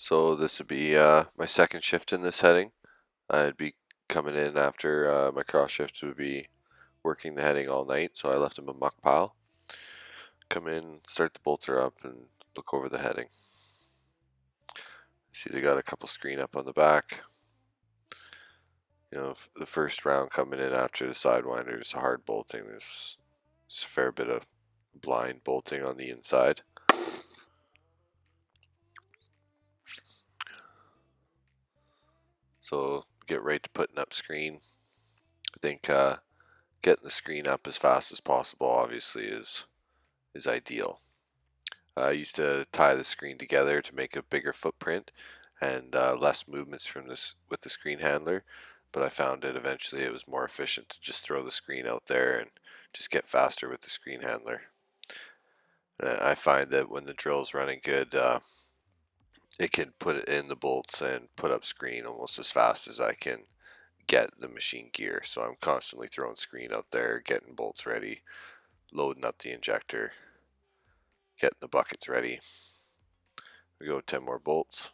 So this would be my second shift in this heading. I'd be coming in after my cross shift would be working the heading all night, so I left him a muck pile. Come in, start the bolter up, and look over the heading. See they got a couple screen up on the back. You know, the first round coming in after the sidewinder is hard bolting. There's a fair bit of blind bolting on the inside. So get right to putting up screen. I think getting the screen up as fast as possible obviously is ideal. I used to tie the screen together to make a bigger footprint and less movements from this with the screen handler, but I found that eventually it was more efficient to just throw the screen out there and just get faster with the screen handler. I find that when the drill's running good, it can put it in the bolts and put up screen almost as fast as I can get the machine gear. So I'm constantly throwing screen out there, getting bolts ready, loading up the injector, getting the buckets ready. We go 10 more bolts.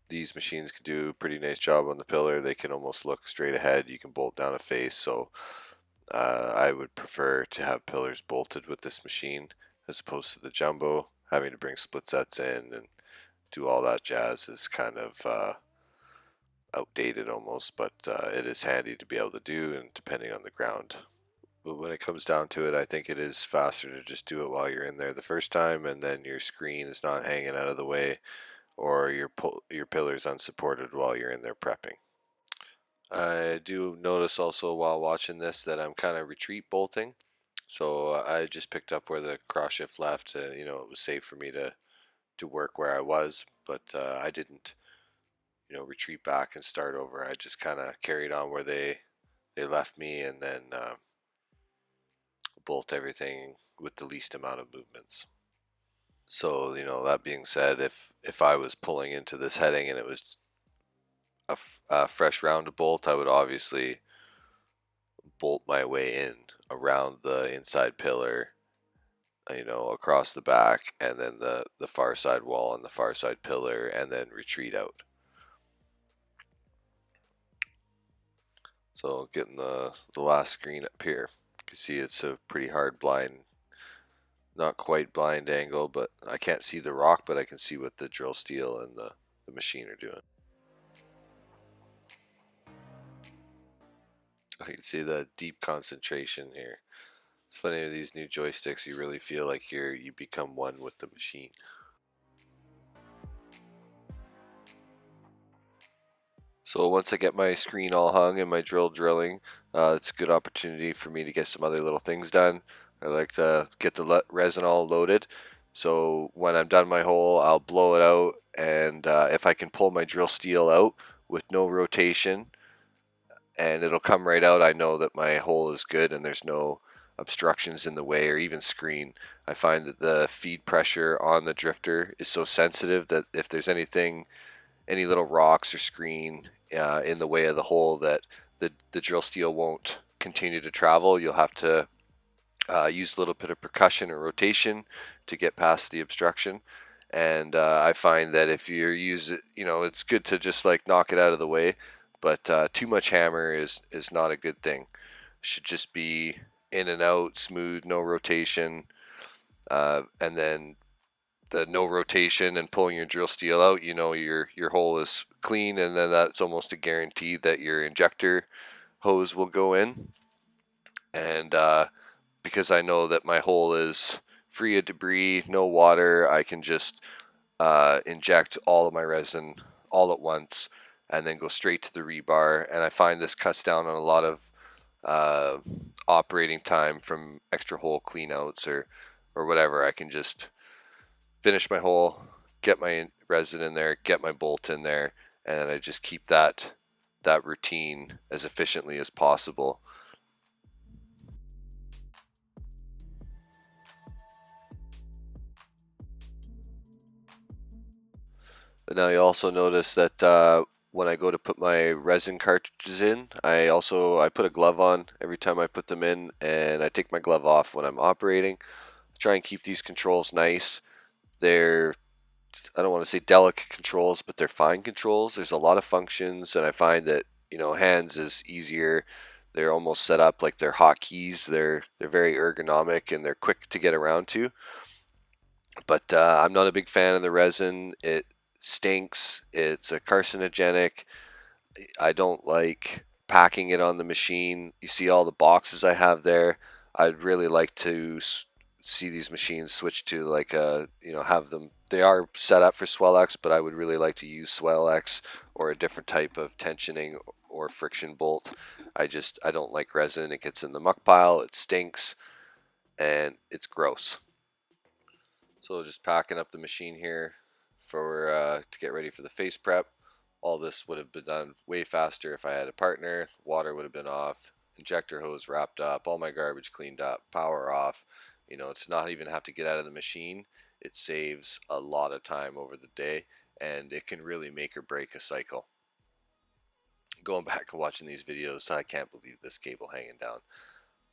These machines can do a pretty nice job on the pillar. They can almost look straight ahead. You can bolt down a face. So I would prefer to have pillars bolted with this machine as opposed to the jumbo. Having to bring split sets in and do all that jazz is kind of outdated almost, but it is handy to be able to do, and depending on the ground. But when it comes down to it, I think it is faster to just do it while you're in there the first time, and then your screen is not hanging out of the way, or your pillars unsupported while you're in there prepping. I do notice also while watching this that I'm kind of retreat bolting, so I just picked up where the cross shift left. It was safe for me to work where I was, but I didn't retreat back and start over. I just kind of carried on where they left me, and then bolt everything with the least amount of movements. So that being said, if I was pulling into this heading and it was a fresh round to bolt, I would obviously bolt my way in around the inside pillar, across the back, and then the far side wall and the far side pillar, and then retreat out. So getting the last screen up here, you can see it's a pretty hard blind, not quite blind angle, but I can't see the rock, but I can see what the drill steel and the machine are doing. I can see the deep concentration here. It's funny, with these new joysticks, you really feel like you become one with the machine. So once I get my screen all hung and my drill drilling, it's a good opportunity for me to get some other little things done. I like to get the resin all loaded. So when I'm done my hole, I'll blow it out, and if I can pull my drill steel out with no rotation, and it'll come right out, I know that my hole is good and there's no obstructions in the way or even screen. I find that the feed pressure on the drifter is so sensitive that if there's any little rocks or screen in the way of the hole, that the drill steel won't continue to travel. You'll have to use a little bit of percussion or rotation to get past the obstruction. And I find that if you use it, it's good to just like knock it out of the way, but too much hammer is not a good thing. Should just be in and out, smooth, no rotation, and then the no rotation and pulling your drill steel out, your hole is clean, and then that's almost a guarantee that your injector hose will go in. And because I know that my hole is free of debris, no water, I can just inject all of my resin all at once and then go straight to the rebar. And I find this cuts down on a lot of operating time from extra hole cleanouts or whatever. I can just finish my hole, get my resin in there, get my bolt in there, and I just keep that routine as efficiently as possible. But now you also notice that when I go to put my resin cartridges in, I put a glove on every time I put them in, and I take my glove off when I'm operating. Try and keep these controls nice. They're I don't want to say delicate controls, but they're fine controls. There's a lot of functions, and I find that hands is easier. They're almost set up like they're hotkeys. They're very ergonomic and they're quick to get around to. But I'm not a big fan of the resin. It stinks. It's a carcinogenic. I don't like packing it on the machine. You see all the boxes I have there. I'd really like to see these machines switch to like have them. They are set up for Swellex, but I would really like to use Swellex or a different type of tensioning or friction bolt. I don't like resin. It gets in the muck pile. It stinks and it's gross. So just packing up the machine here for to get ready for the face prep. All this would have been done way faster if I had a partner. Water would have been off, injector hose wrapped up, all my garbage cleaned up, power off. To not even have to get out of the machine, it saves a lot of time over the day, and it can really make or break a cycle. Going back and watching these videos, I can't believe this cable hanging down.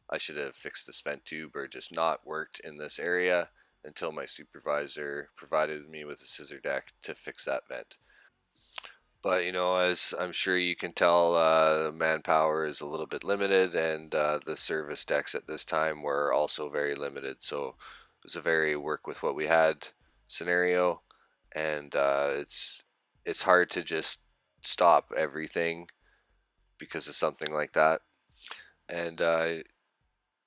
I should have fixed this vent tube or just not worked in this area until my supervisor provided me with a scissor deck to fix that vent. But as I'm sure you can tell, manpower is a little bit limited, and the service decks at this time were also very limited. So it was a very work with what we had scenario, and it's hard to just stop everything because of something like that. And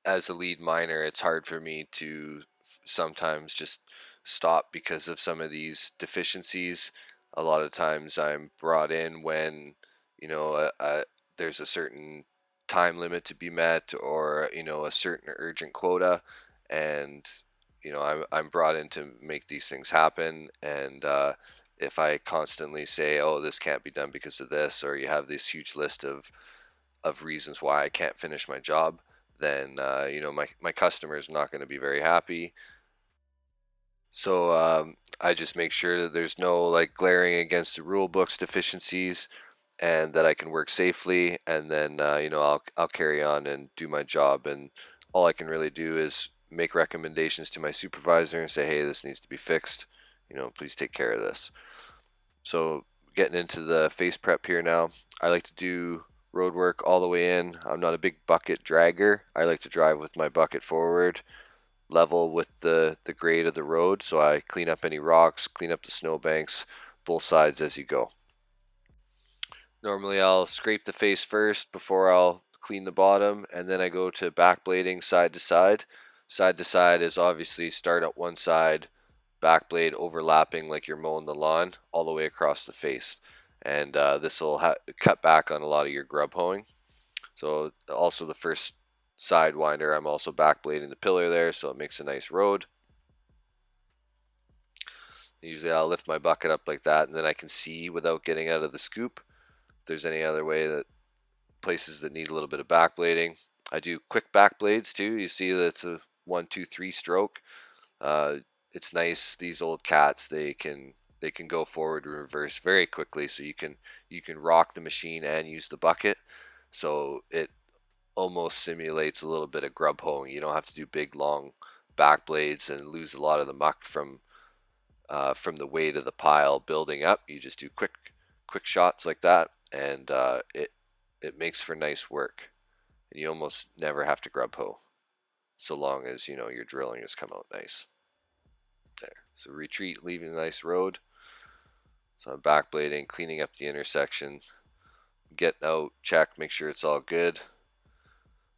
as a lead miner, it's hard for me to sometimes just stop because of some of these deficiencies. A lot of times I'm brought in when, there's a certain time limit to be met or, a certain urgent quota. And, I'm brought in to make these things happen. And, if I constantly say, oh, this can't be done because of this, or you have this huge list of reasons why I can't finish my job, then my customer is not going to be very happy. So I just make sure that there's no like glaring against the rule books deficiencies, and that I can work safely. And then I'll carry on and do my job. And all I can really do is make recommendations to my supervisor and say, hey, this needs to be fixed. Please take care of this. So getting into the face prep here now, I like to do road work all the way in. I'm not a big bucket dragger. I like to drive with my bucket forward, level with the grade of the road. So I clean up any rocks, clean up the snowbanks, both sides as you go. Normally I'll scrape the face first before I'll clean the bottom, and then I go to backblading side to side. Side to side is obviously start at one side, backblade overlapping like you're mowing the lawn all the way across the face. And this will cut back on a lot of your grub hoeing. So also the first side winder, I'm also backblading the pillar there, so it makes a nice road. Usually I'll lift my bucket up like that, and then I can see without getting out of the scoop if there's any other way that places that need a little bit of backblading. I do quick backblades too. You see that it's a 1, 2, 3 stroke. Uh, it's nice. These old cats, they can go forward and reverse very quickly, so you can rock the machine and use the bucket. So it almost simulates a little bit of grub hoeing. You don't have to do big long back blades and lose a lot of the muck from the weight of the pile building up. You just do quick shots like that, and it makes for nice work. And you almost never have to grub hoe, so long as your drilling has come out nice. There. So retreat, leaving a nice road. So I'm backblading, cleaning up the intersection, getting out, check, make sure it's all good.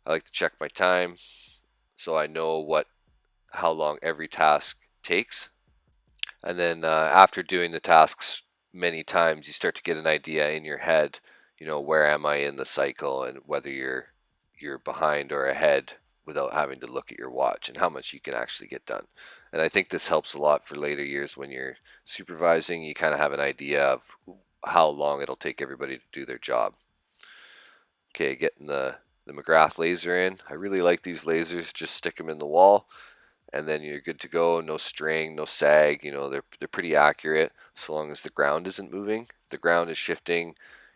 I like to check my time so I know how long every task takes. And then after doing the tasks many times, you start to get an idea in your head, where am I in the cycle, and whether you're behind or ahead without having to look at your watch, and how much you can actually get done. And I think this helps a lot for later years when you're supervising. You kind of have an idea of how long it'll take everybody to do their job. Okay, getting the McGrath laser in. I really like these lasers. Just stick them in the wall, and then you're good to go. No string, no sag. They're pretty accurate so long as the ground isn't moving. If the ground is shifting,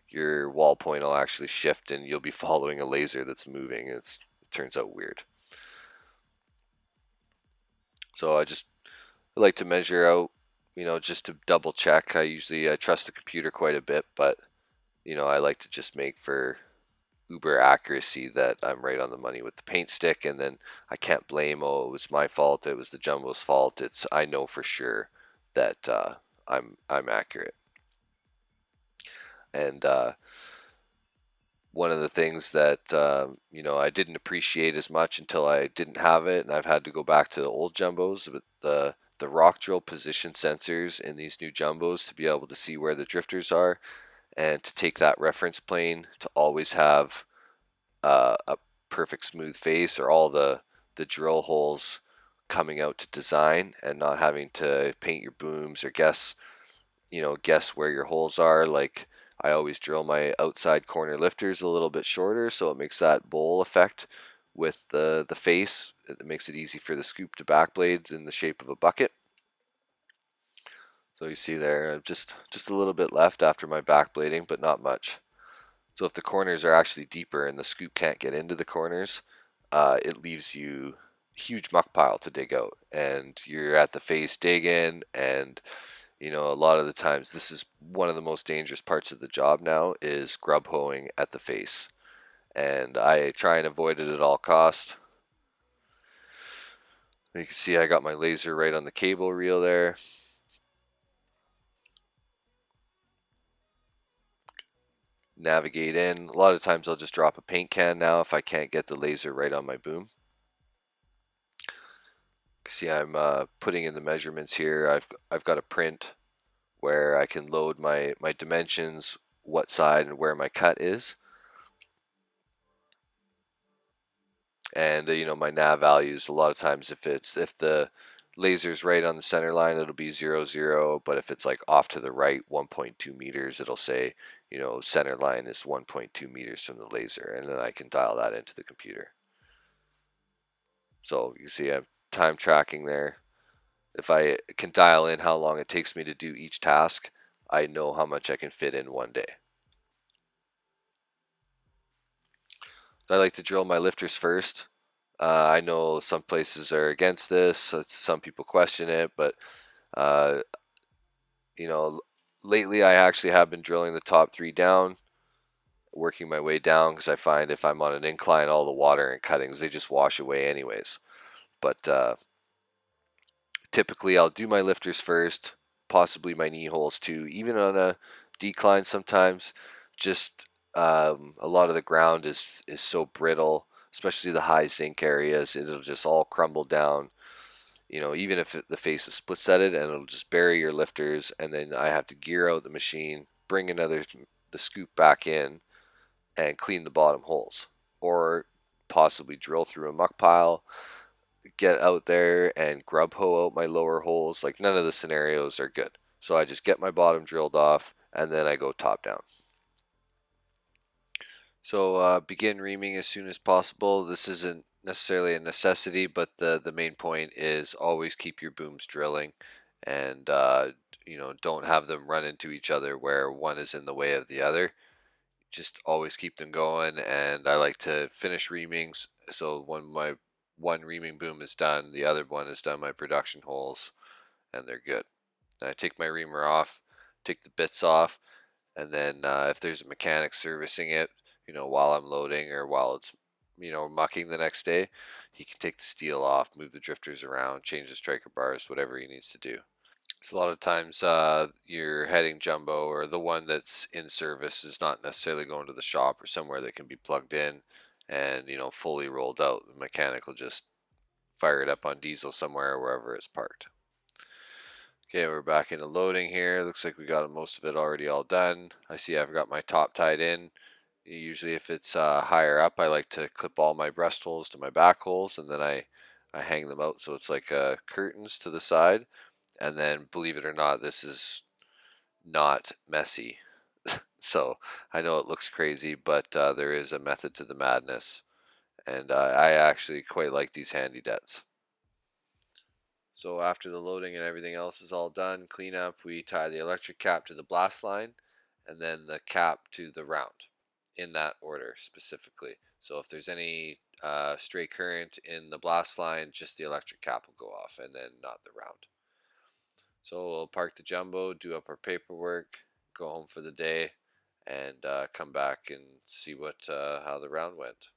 your wall point will actually shift, and you'll be following a laser that's moving. It turns out weird. So I like to measure out just to double check. I trust the computer quite a bit, but I like to just make for uber accuracy that I'm right on the money with the paint stick, and then I can't blame, oh, it was my fault, it was the jumbo's fault. I know for sure that I'm accurate. And one of the things that I didn't appreciate as much until I didn't have it, and I've had to go back to the old jumbos, but the rock drill position sensors in these new jumbos to be able to see where the drifters are, and to take that reference plane to always have a perfect smooth face, or all the drill holes coming out to design, and not having to paint your booms or guess where your holes are. Like, I always drill my outside corner lifters a little bit shorter, so it makes that bowl effect with the face. It makes it easy for the scoop to back blades in the shape of a bucket. So you see there, just a little bit left after my back blading, but not much. So if the corners are actually deeper and the scoop can't get into the corners, it leaves you a huge muck pile to dig out, and you're at the face digging. And a lot of the times, this is one of the most dangerous parts of the job now, is grub hoeing at the face, and I try and avoid it at all cost. You can see I got my laser right on the cable reel there. Navigate in. A lot of times I'll just drop a paint can now if I can't get the laser right on my boom. See, I'm putting in the measurements here. I've got a print where I can load my dimensions, what side and where my cut is, and my nav values. A lot of times, if the laser's right on the center line, it'll be 0 0, but if it's like off to the right 1.2 meters, it'll say center line is 1.2 meters from the laser, and then I can dial that into the computer. So you see I'm time tracking there. If I can dial in how long it takes me to do each task, I know how much I can fit in one day. I like to drill my lifters first. I know some places are against this, some people question it, but uh, you know, lately I actually have been drilling the top three down, working my way down, because I find if I'm on an incline, all the water and cuttings, they just wash away anyways. But typically I'll do my lifters first, possibly my knee holes too, even on a decline sometimes. Just a lot of the ground is so brittle, especially the high zinc areas. It'll just all crumble down. Even if the face is split setted, and it'll just bury your lifters, and then I have to gear out the machine, bring the scoop back in, and clean the bottom holes, or possibly drill through a muck pile, get out there and grub hoe out my lower holes. Like, none of the scenarios are good. So I just get my bottom drilled off, and then I go top down. So begin reaming as soon as possible. This isn't necessarily a necessity, but the main point is always keep your booms drilling, and don't have them run into each other where one is in the way of the other. Just always keep them going, and I like to finish reamings. So when my one reaming boom is done, the other one has done my production holes, and they're good. And I take my reamer off, take the bits off, and then if there's a mechanic servicing it, while I'm loading, or while it's mucking the next day, he can take the steel off, move the drifters around, change the striker bars, whatever he needs to do. So a lot of times your heading jumbo, or the one that's in service, is not necessarily going to the shop or somewhere that can be plugged in and fully rolled out. The mechanic will just fire it up on diesel somewhere, wherever it's parked. Okay, we're back into loading here. Looks like we got most of it already all done. I see I've got my top tied in. Usually if it's higher up, I like to clip all my breast holes to my back holes, and then I hang them out so it's like curtains to the side. And then, believe it or not, this is not messy. So I know it looks crazy, but there is a method to the madness, and I actually quite like these handy debts. So after the loading and everything else is all done, cleanup, we tie the electric cap to the blast line, and then the cap to the round, in that order specifically. So if there's any stray current in the blast line, just the electric cap will go off, and then not the round. So we'll park the jumbo, do up our paperwork, go home for the day, and come back and see what how the round went.